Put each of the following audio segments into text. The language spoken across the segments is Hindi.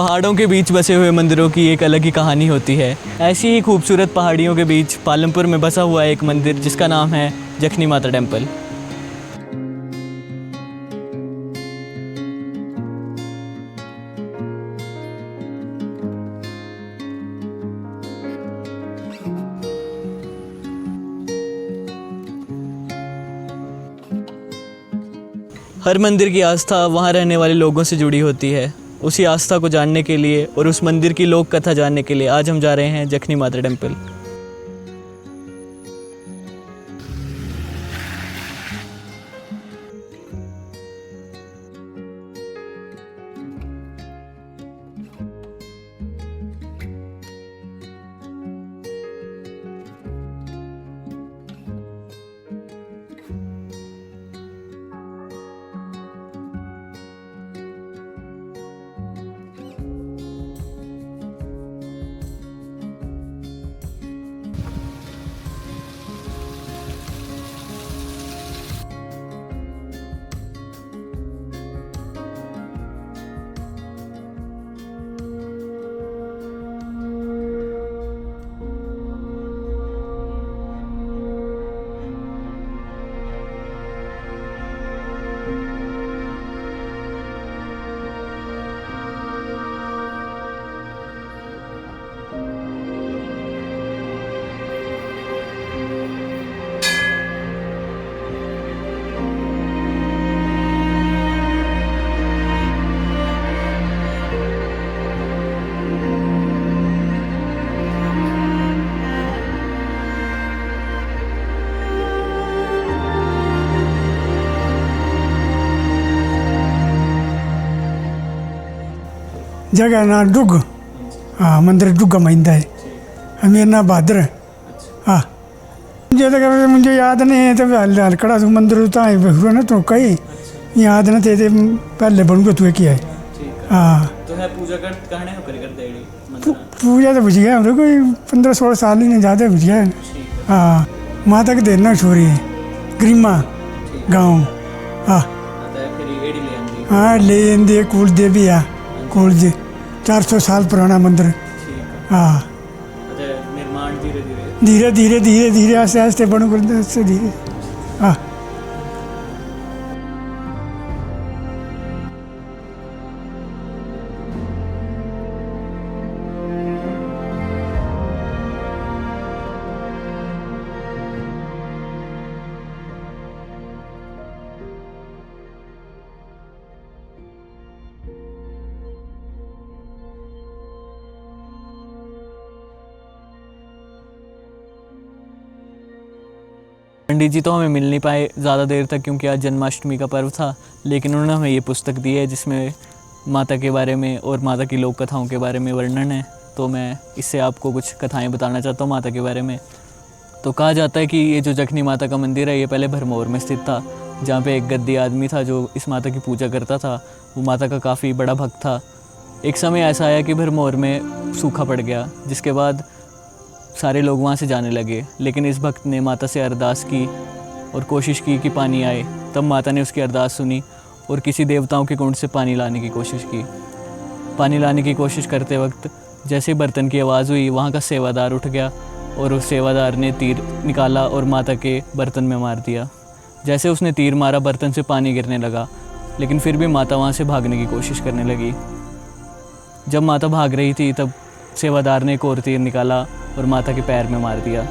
पहाड़ों के बीच बसे हुए मंदिरों की एक अलग ही कहानी होती है। ऐसी ही खूबसूरत पहाड़ियों के बीच पालमपुर में बसा हुआ एक मंदिर जिसका नाम है जखनी माता टेम्पल। हर मंदिर की आस्था वहाँ रहने वाले लोगों से जुड़ी होती है। उसी आस्था को जानने के लिए और उस मंदिर की लोक कथा जानने के लिए आज हम जा रहे हैं जखनी माता टेम्पल। जगह ना डुग, हाँ मंदिर डुग्गा महिंदा है, अमीर ना बहादुर। हाँ मुझे याद नहीं है, तो हलकड़ा तू मंदिर उतना है ना, तो कहीं याद ना थे पहले बनूंगा तू किया है। हाँ तो है पूजा पूजा तो बुझ गया हम कोई 15-16 साल ही नहीं ज़्यादा बुझ गया। हाँ माता की देरना छोरी है ग्रीमा गाँव। हाँ ले आंदी कुल देवी आ कुल 400 साल पुराना मंदिर। हाँ धीरे धीरे धीरे धीरे आस्ते आस्ते बनो करते धीरे। हाँ पंडित जी तो हमें मिल नहीं पाए ज़्यादा देर तक क्योंकि आज जन्माष्टमी का पर्व था, लेकिन उन्होंने हमें ये पुस्तक दी है जिसमें माता के बारे में और माता की लोक कथाओं के बारे में वर्णन है। तो मैं इससे आपको कुछ कथाएं बताना चाहता हूँ माता के बारे में। तो कहा जाता है कि ये जो जखनी माता का मंदिर है ये पहले भरमौर में स्थित था, जहाँ पे एक गद्दी आदमी था जो इस माता की पूजा करता था। वो माता का काफ़ी बड़ा भक्त था। एक समय ऐसा आया कि भरमौर में सूखा पड़ गया, जिसके बाद सारे लोग वहाँ से जाने लगे। लेकिन इस भक्त ने माता से अरदास की और कोशिश की कि पानी आए। तब माता ने उसकी अरदास सुनी और किसी देवताओं के कुंड से पानी लाने की कोशिश की। पानी लाने की कोशिश करते वक्त जैसे बर्तन की आवाज़ हुई, वहाँ का सेवादार उठ गया और उस सेवादार ने तीर निकाला और माता के बर्तन में मार दिया। जैसे उसने तीर मारा, बर्तन से पानी गिरने लगा, लेकिन फिर भी माता वहाँ से भागने की कोशिश करने लगी। जब माता भाग रही थी तब सेवादार ने एक और तीर निकाला और माता के पैर में मार दिया।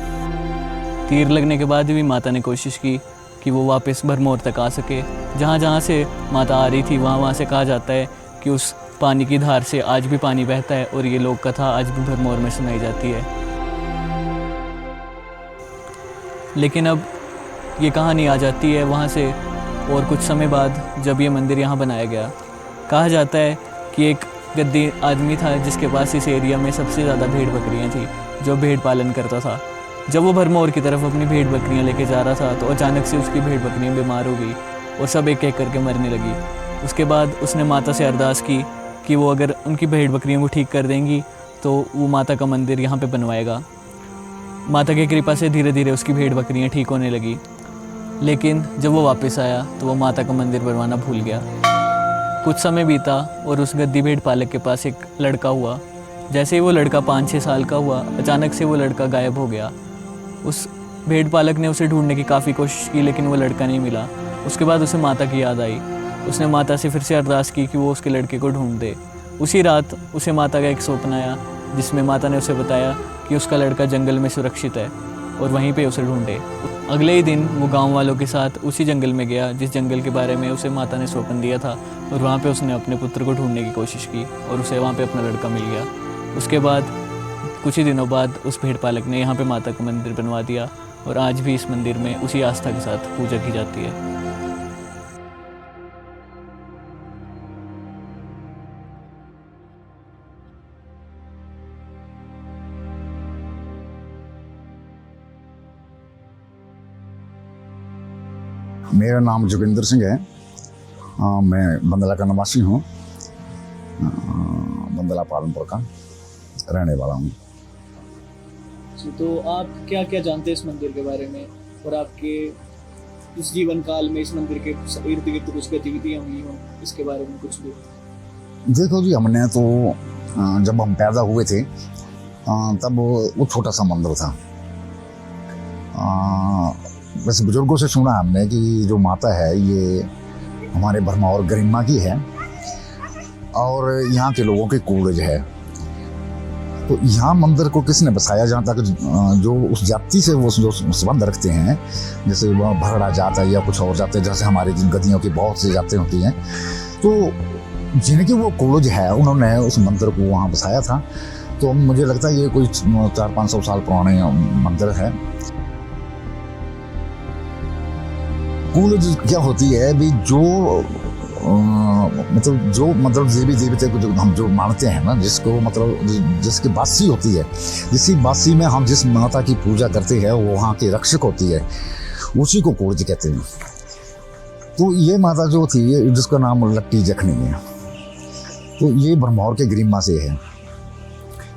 तीर लगने के बाद भी माता ने कोशिश की कि वो वापस भरमौर तक आ सके। जहाँ जहाँ से माता आ रही थी वहाँ से कहा जाता है कि उस पानी की धार से आज भी पानी बहता है और ये लोक कथा आज भी भरमौर में सुनाई जाती है। लेकिन अब ये कहानी आ जाती है वहाँ से और कुछ समय बाद जब ये मंदिर यहाँ बनाया गया। कहा जाता है कि एक गद्दी आदमी था जिसके पास इस एरिया में सबसे ज़्यादा भेड़ बकरियाँ थी, जो भेड़ पालन करता था। जब वो भरमौर की तरफ अपनी भेड़ बकरियाँ लेके जा रहा था तो अचानक से उसकी भेड़ बकरियाँ बीमार हो गई और सब एक एक करके मरने लगी। उसके बाद उसने माता से अरदास की कि वो अगर उनकी भेड़ बकरियों को ठीक कर देंगी तो वो माता का मंदिर यहाँ पे बनवाएगा। माता की कृपा से धीरे धीरे उसकी भेड़ बकरियाँ ठीक होने लगी। लेकिन जब वो वापस आया तो वो माता का मंदिर बनवाना भूल गया। कुछ समय बीता और उस गद्दी भेड़ पालक के पास एक लड़का हुआ। जैसे ही वो लड़का 5-6 साल का हुआ, अचानक से वो लड़का गायब हो गया। उस भेड़ पालक ने उसे ढूंढने की काफ़ी कोशिश की, लेकिन वो लड़का नहीं मिला। उसके बाद उसे माता की याद आई। उसने माता से फिर से अरदास की कि वो उसके लड़के को ढूंढ दे। उसी रात उसे माता का एक स्वप्न आया, जिसमें माता ने उसे बताया कि उसका लड़का जंगल में सुरक्षित है और वहीं पे उसे ढूंढे। अगले ही दिन वो गांव वालों के साथ उसी जंगल में गया जिस जंगल के बारे में उसे माता ने स्वप्न दिया था, और वहाँ पे उसने अपने पुत्र को ढूंढने की कोशिश की और उसे वहाँ पे अपना लड़का मिल गया। उसके बाद कुछ ही दिनों बाद उस भेड़ पालक ने यहाँ पे माता का मंदिर बनवा दिया, और आज भी इस मंदिर में उसी आस्था के साथ पूजा की जाती है। मेरा नाम जोगिंदर सिंह है। मैं बंदला का निवासी हूँ। बंदला पालनपुर का रहने वाला हूँ। तो आप क्या क्या जानते हैं इस मंदिर के बारे में, और आपके इस जीवन काल में इस मंदिर के इर्द गिर्द कुछ गतिविधियाँ हुई हों, इसके बारे में कुछ भी? देखो जी, हमने तो जब हम पैदा हुए थे तब वो छोटा सा मंदिर था। बस बुजुर्गों से सुना हमने कि जो माता है ये हमारे भरमौर गरिमा की है और यहाँ के लोगों के कूड़ज है। तो यहाँ मंदिर को किसने बसाया, जहाँ तक जो उस जाति से वो जो संबंध रखते हैं, जैसे वह भरड़ा जात है या कुछ और जाते हैं, जैसे हमारी जिन गदियों की बहुत सी जातें होती हैं, तो जिनकी वो कूड़ज है उन्होंने उस मंदिर को वहाँ बसाया था। तो मुझे लगता है ये कोई 400-500 साल पुराने मंदिर है। कूड़ज क्या होती है भी, जो मतलब देवी देवते को जो हम जो मानते हैं ना, जिसको मतलब जिसकी बासी होती है, जिसी बासी में हम जिस माता की पूजा करते हैं वो वहाँ की रक्षक होती है, उसी को कूड़ज कहते हैं। तो ये माता जो थी जिसका नाम लट्टी जखनी है, तो ये भरमौर के गरिमा से है।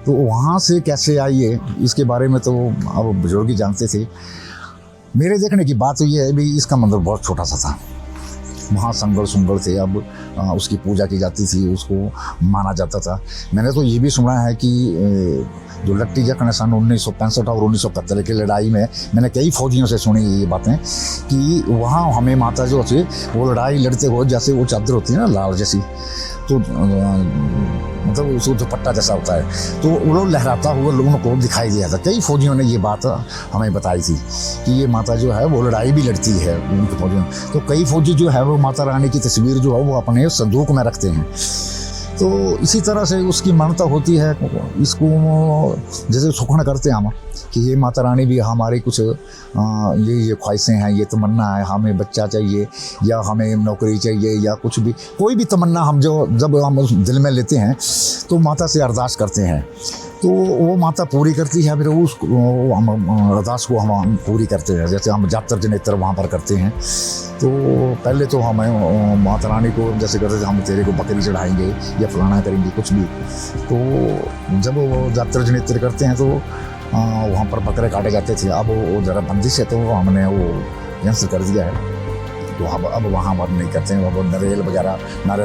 तो वहाँ से कैसे आई है इसके बारे में तो अब बुजुर्ग ही जानते थे। मेरे देखने की बात तो ये है भी, इसका मंदिर बहुत छोटा सा था, वहाँ संगल सुंगल थे, अब उसकी पूजा की जाती थी, उसको माना जाता था। मैंने तो ये भी सुना है कि जो लट्टी जखन सन 1965 और 1971 की लड़ाई में मैंने कई फौजियों से सुनी ये बातें कि वहाँ हमें माता जो थी वो लड़ाई लड़ते हुए, जैसे वो चादर होती है ना लाल जैसी, तो मतलब उसको जो पट्टा जैसा होता है, तो वो लहराता हुआ लोगों को दिखाई दिया था। कई फौजियों ने ये बात हमें बताई थी कि ये माता जो है वो लड़ाई भी लड़ती है उनके फौजियों। तो कई फौजी जो है वो माता रानी की तस्वीर जो है वो अपने संदूक में रखते हैं। तो इसी तरह से उसकी मान्यता होती है। इसको जैसे सुखन करते हैं हम कि ये माता रानी भी हमारी कुछ ये ख्वाहिशें हैं, ये तमन्ना है, हमें बच्चा चाहिए या हमें नौकरी चाहिए या कुछ भी, कोई भी तमन्ना हम जब हम उस दिल में लेते हैं तो माता से अरदास करते हैं, तो वो माता पूरी करती है। फिर उस हम अरदास को हम पूरी करते हैं। जैसे हम जातर जनेतर वहाँ पर करते हैं, तो पहले तो हमें माता रानी को जैसे करते थे, हम तेरे को बकरी चढ़ाएंगे या फलाना करेंगे कुछ भी। तो जब वो जातर जनेतर करते हैं तो वहाँ पर बकरे काटे जाते थे। अब वो ज़रा बंदिश है तो हमने वो कैंसिल कर दिया है। तो अब वहाँ पर नहीं करते हैं। अब नारियल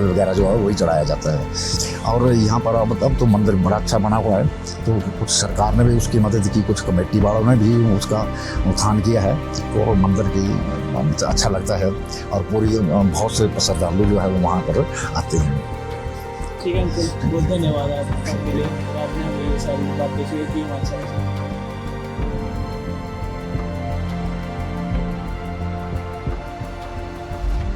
वगैरह जो है वही चढ़ाया जाता है। और यहाँ पर अब तो मंदिर बड़ा अच्छा बना हुआ है, तो कुछ सरकार ने भी उसकी मदद की, कुछ कमेटी वालों ने भी उसका उत्थान किया है, तो मंदिर की अच्छा लगता है। और पूरी बहुत से श्रद्धालु जो है वो वहाँ पर आते हैं। ठीक है अंकल, बहुत धन्यवाद आपके लिए, आपने हमें ये सारी बातें शेयर की हमारे साथ।